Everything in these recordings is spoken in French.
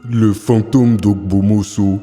Le fantôme d'Ogbomoso.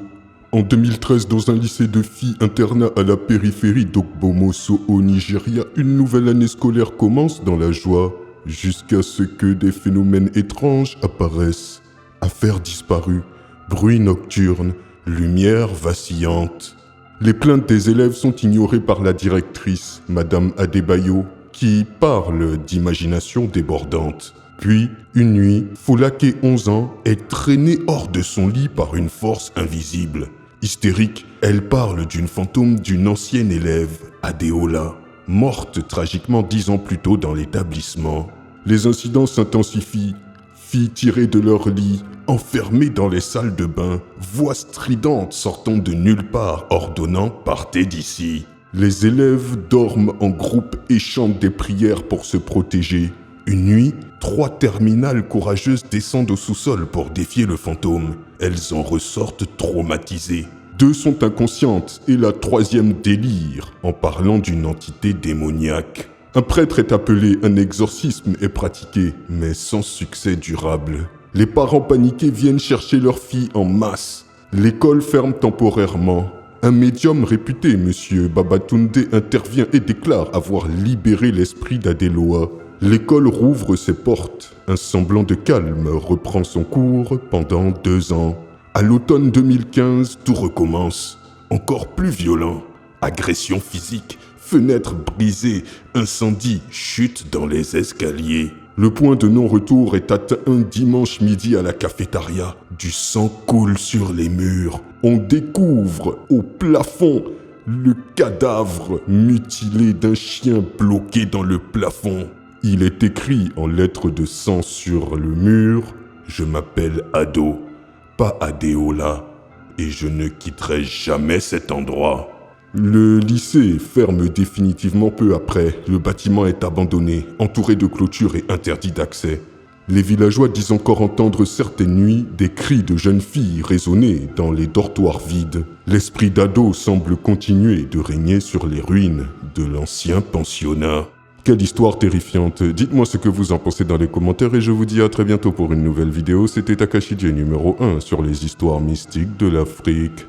En 2013, dans un lycée de filles internat à la périphérie d'Ogbomoso au Nigeria, une nouvelle année scolaire commence dans la joie, jusqu'à ce que des phénomènes étranges apparaissent. Affaires disparues, bruits nocturnes, lumière vacillante. Les plaintes des élèves sont ignorées par la directrice, Madame Adebayo, qui parle d'imagination débordante. Puis, une nuit, Folake, 11 ans, est traînée hors de son lit par une force invisible. Hystérique, elle parle d'une fantôme d'une ancienne élève, Adeola, morte tragiquement 10 ans plus tôt dans l'établissement. Les incidents s'intensifient. Filles tirées de leur lit, enfermées dans les salles de bain, voix stridentes sortant de nulle part ordonnant « partez d'ici ». Les élèves dorment en groupe et chantent des prières pour se protéger. Une nuit, 3 terminales courageuses descendent au sous-sol pour défier le fantôme. Elles en ressortent traumatisées. 2 sont inconscientes et la 3e délire en parlant d'une entité démoniaque. Un prêtre est appelé, un exorcisme est pratiqué, mais sans succès durable. Les parents paniqués viennent chercher leur fille en masse. L'école ferme temporairement. Un médium réputé, Monsieur Babatunde, intervient et déclare avoir libéré l'esprit d'Adeloa. L'école rouvre ses portes. Un semblant de calme reprend son cours pendant 2 ans. À l'automne 2015, tout recommence. Encore plus violent. Agression physique, fenêtres brisées, incendie, chute dans les escaliers. Le point de non-retour est atteint un dimanche midi à la cafétéria. Du sang coule sur les murs. On découvre au plafond le cadavre mutilé d'un chien bloqué dans le plafond. Il est écrit en lettres de sang sur le mur « Je m'appelle Ado, pas Adeola, et je ne quitterai jamais cet endroit ». Le lycée ferme définitivement peu après. Le bâtiment est abandonné, entouré de clôtures et interdit d'accès. Les villageois disent encore entendre certaines nuits des cris de jeunes filles résonner dans les dortoirs vides. L'esprit d'Ado semble continuer de régner sur les ruines de l'ancien pensionnat. Quelle histoire terrifiante. Dites-moi ce que vous en pensez dans les commentaires et je vous dis à très bientôt pour une nouvelle vidéo. C'était Takashi J numéro 1 sur les histoires mystiques de l'Afrique.